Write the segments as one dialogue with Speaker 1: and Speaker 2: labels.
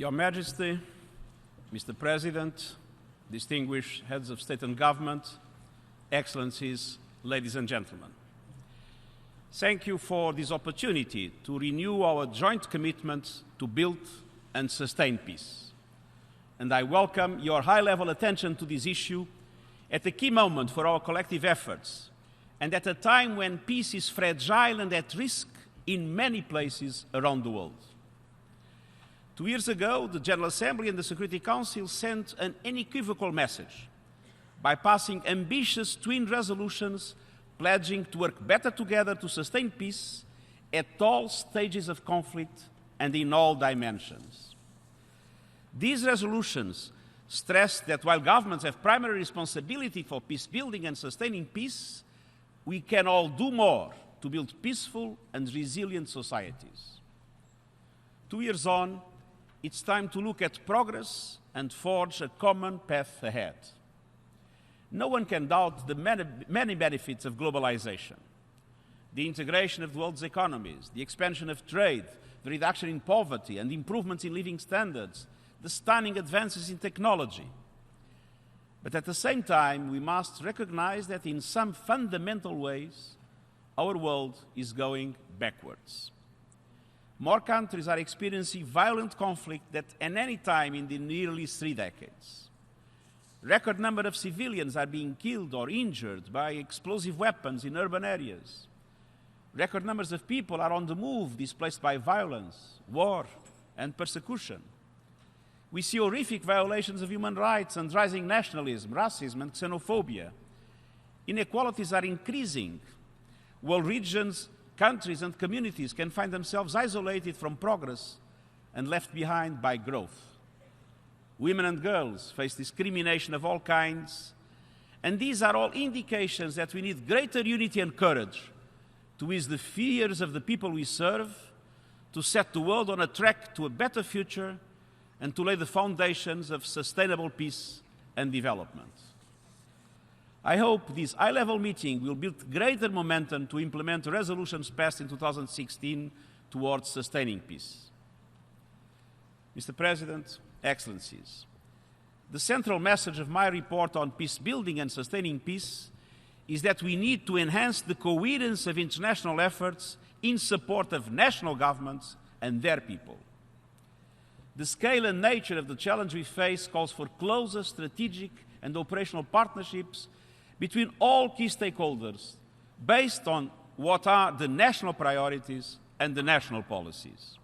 Speaker 1: Your Majesty, Mr. President, distinguished heads of state and government, Excellencies, ladies and gentlemen. Thank you for this opportunity to renew our joint commitment to build and sustain peace. And I welcome your high-level attention to this issue at a key moment for our collective efforts and at a time when peace is fragile and at risk in many places around the world. 2 years ago, the General Assembly and the Security Council sent an unequivocal message by passing ambitious twin resolutions pledging to work better together to sustain peace at all stages of conflict and in all dimensions. These resolutions stress that while governments have primary responsibility for peace building and sustaining peace, we can all do more to build peaceful and resilient societies. 2 years on, it's time to look at progress and forge a common path ahead. No one can doubt the many benefits of globalization. The integration of the world's economies, the expansion of trade, the reduction in poverty and improvements in living standards, the stunning advances in technology. But at the same time, we must recognize that in some fundamental ways, our world is going backwards. More countries are experiencing violent conflict than at any time in the nearly 3 decades. Record number of civilians are being killed or injured by explosive weapons in urban areas. Record numbers of people are on the move, displaced by violence, war, and persecution. We see horrific violations of human rights and rising nationalism, racism, and xenophobia. Inequalities are increasing, while regions, countries, and communities can find themselves isolated from progress and left behind by growth. Women and girls face discrimination of all kinds, and these are all indications that we need greater unity and courage to ease the fears of the people we serve, to set the world on a track to a better future, and to lay the foundations of sustainable peace and development. I hope this high-level meeting will build greater momentum to implement the resolutions passed in 2016 towards sustaining peace. Mr. President, Excellencies, the central message of my report on peace building and sustaining peace is that we need to enhance the coherence of international efforts in support of national governments and their people. The scale and nature of the challenge we face calls for closer strategic and operational partnerships between all key stakeholders based on what are the national priorities and the national policies.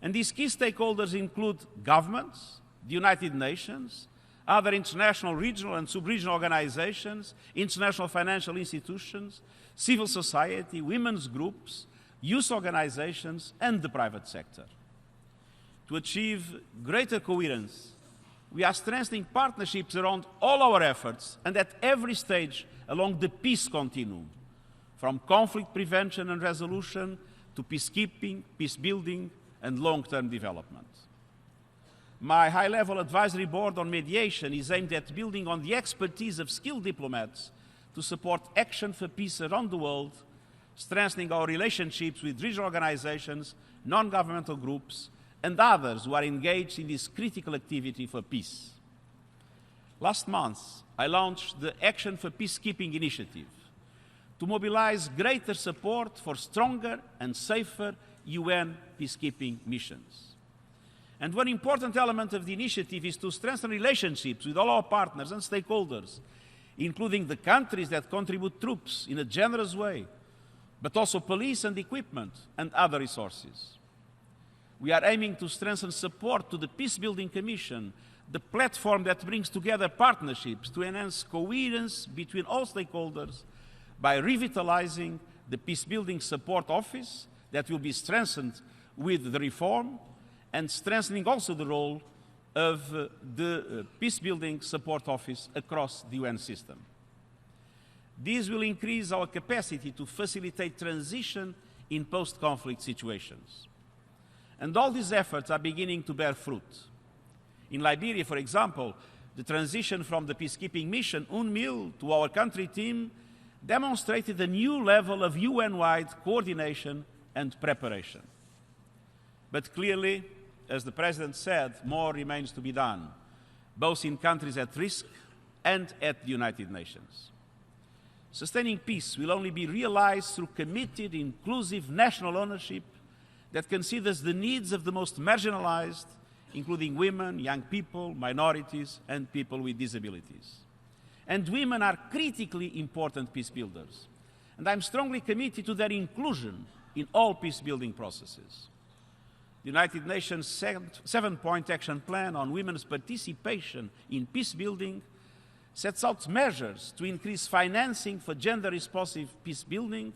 Speaker 1: And these key stakeholders include governments, the United Nations, other international, regional and sub-regional organizations, international financial institutions, civil society, women's groups, youth organizations, and the private sector. To achieve greater coherence, we are strengthening partnerships around all our efforts and at every stage along the peace continuum, from conflict prevention and resolution to peacekeeping, peace building, and long-term development. My high-level advisory board on mediation is aimed at building on the expertise of skilled diplomats to support action for peace around the world, strengthening our relationships with regional organizations, non-governmental groups, and others who are engaged in this critical activity for peace. Last month, I launched the Action for Peacekeeping initiative to mobilize greater support for stronger and safer UN peacekeeping missions. And one important element of the initiative is to strengthen relationships with all our partners and stakeholders, including the countries that contribute troops in a generous way, but also police and equipment and other resources. We are aiming to strengthen support to the Peacebuilding Commission, the platform that brings together partnerships to enhance coherence between all stakeholders by revitalizing the Peacebuilding Support Office that will be strengthened with the reform and strengthening also the role of the Peacebuilding Support Office across the UN system. These will increase our capacity to facilitate transition in post-conflict situations. And all these efforts are beginning to bear fruit. In Liberia, for example, the transition from the peacekeeping mission, UNMIL, to our country team demonstrated a new level of UN-wide coordination and preparation. But clearly, as the President said, more remains to be done, both in countries at risk and at the United Nations. Sustaining peace will only be realized through committed, inclusive national ownership that considers the needs of the most marginalized, including women, young people, minorities, and people with disabilities. And women are critically important peace builders, and I'm strongly committed to their inclusion in all peace-building processes. The United Nations seven-point action plan on women's participation in peace-building sets out measures to increase financing for gender-responsive peace-building,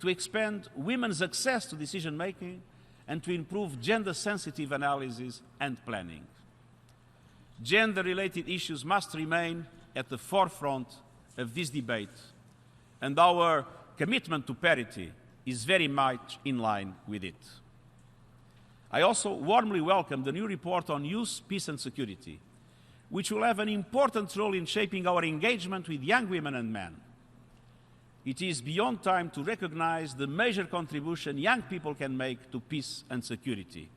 Speaker 1: to expand women's access to decision-making, and to improve gender-sensitive analysis and planning. Gender-related issues must remain at the forefront of this debate, and our commitment to parity is very much in line with it. I also warmly welcome the new report on youth, peace and security, which will have an important role in shaping our engagement with young women and men. It is beyond time to recognize the major contribution young people can make to peace and security.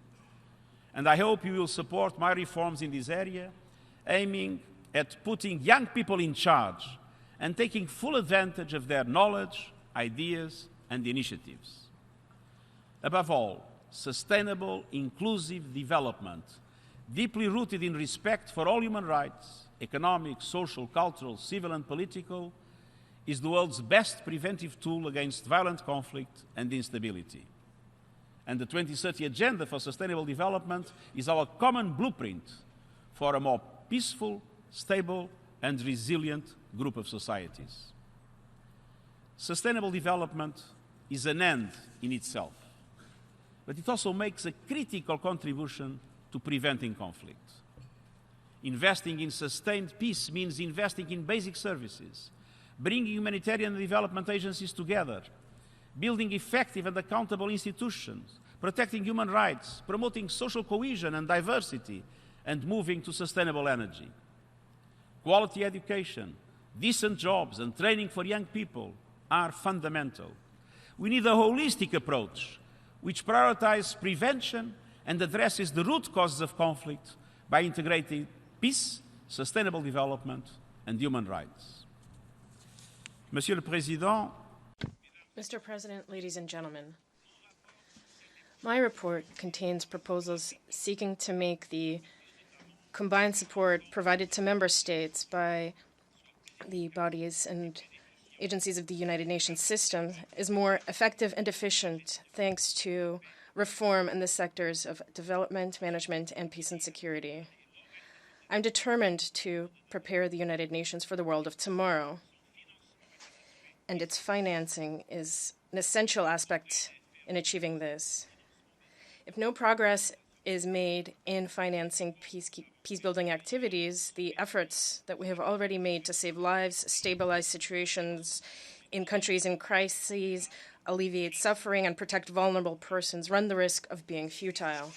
Speaker 1: And I hope you will support my reforms in this area, aiming at putting young people in charge and taking full advantage of their knowledge, ideas, and initiatives. Above all, sustainable, inclusive development, deeply rooted in respect for all human rights, economic, social, cultural, civil, and political, is the world's best preventive tool against violent conflict and instability. And the 2030 Agenda for Sustainable Development is our common blueprint for a more peaceful, stable, and resilient group of societies. Sustainable development is an end in itself, but it also makes a critical contribution to preventing conflict. Investing in sustained peace means investing in basic services, bringing humanitarian and development agencies together, building effective and accountable institutions, protecting human rights, promoting social cohesion and diversity, and moving to sustainable energy. Quality education, decent jobs, and training for young people are fundamental. We need a holistic approach which prioritizes prevention and addresses the root causes of conflict by integrating peace, sustainable development, and human rights. Monsieur le Président,
Speaker 2: Mr. President, ladies and gentlemen, my report contains proposals seeking to make the combined support provided to member states by the bodies and agencies of the United Nations system is more effective and efficient thanks to reform in the sectors of development, management, and peace and security. I'm determined to prepare the United Nations for the world of tomorrow, and its financing is an essential aspect in achieving this. If no progress is made in financing peace-building activities, the efforts that we have already made to save lives, stabilize situations in countries in crises, alleviate suffering, and protect vulnerable persons run the risk of being futile.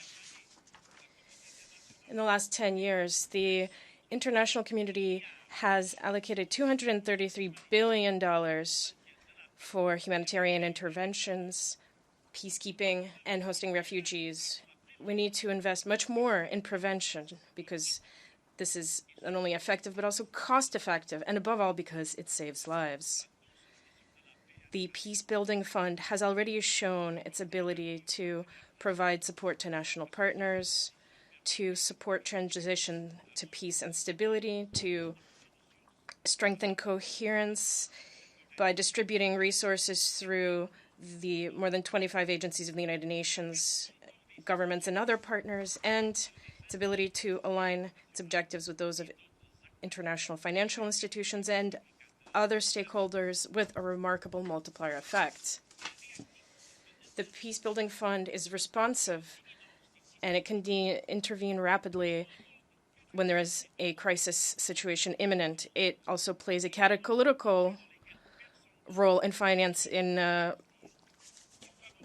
Speaker 2: In the last 10 years, the international community has allocated $233 billion for humanitarian interventions, peacekeeping, and hosting refugees. We need to invest much more in prevention because this is not only effective but also cost-effective, and above all because it saves lives. The Peacebuilding Fund has already shown its ability to provide support to national partners, to support transition to peace and stability, to strengthen coherence by distributing resources through the more than 25 agencies of the United Nations, governments, and other partners, and its ability to align its objectives with those of international financial institutions and other stakeholders with a remarkable multiplier effect. The Peacebuilding Fund is responsive, and it can intervene rapidly when there is a crisis situation imminent. It also plays a catalytical role in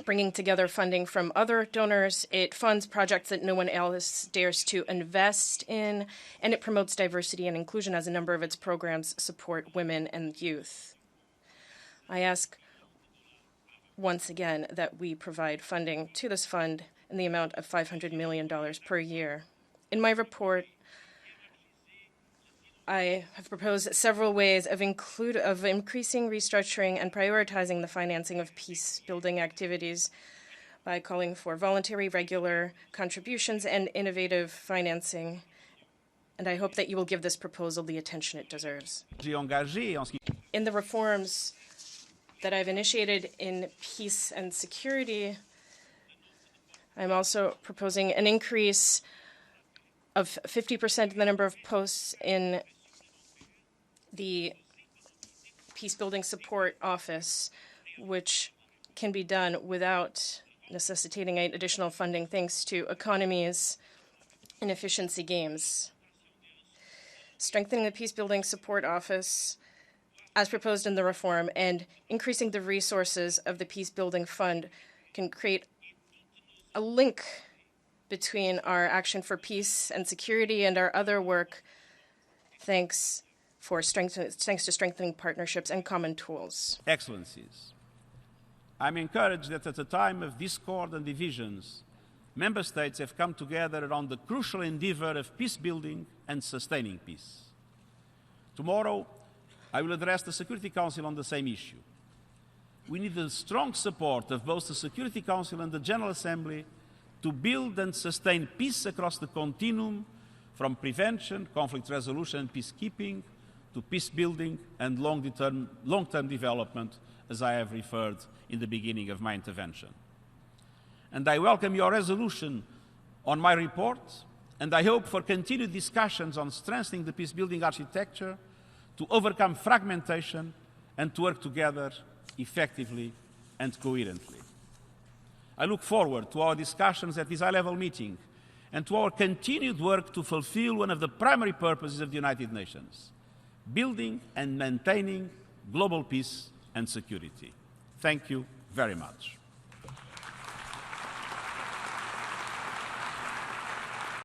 Speaker 2: bringing together funding from other donors. It funds projects that no one else dares to invest in, and it promotes diversity and inclusion as a number of its programs support women and youth. I ask once again that we provide funding to this fund in the amount of $500 million per year. In my report, I have proposed several ways of increasing, restructuring, and prioritizing the financing of peace-building activities by calling for voluntary, regular contributions and innovative financing. And I hope that you will give this proposal the attention it deserves. In the reforms that I've initiated in peace and security, I'm also proposing an increase of 50% in the number of posts in the Peacebuilding Support Office, which can be done without necessitating additional funding thanks to economies and efficiency gains. Strengthening the Peacebuilding Support Office, as proposed in the reform, and increasing the resources of the Peacebuilding Fund can create a link between our action for peace and security and our other work, thanks to strengthening partnerships and common tools.
Speaker 1: Excellencies, I'm encouraged that at a time of discord and divisions, Member States have come together around the crucial endeavour of peace building and sustaining peace. Tomorrow, I will address the Security Council on the same issue. We need the strong support of both the Security Council and the General Assembly to build and sustain peace across the continuum from prevention, conflict resolution and peacekeeping to peace building and long-term development, as I have referred in the beginning of my intervention. And I welcome your resolution on my report, and I hope for continued discussions on strengthening the peace-building architecture to overcome fragmentation and to work together effectively and coherently. I look forward to our discussions at this high-level meeting and to our continued work to fulfill one of the primary purposes of the United Nations, building and maintaining global peace and security. Thank you very much.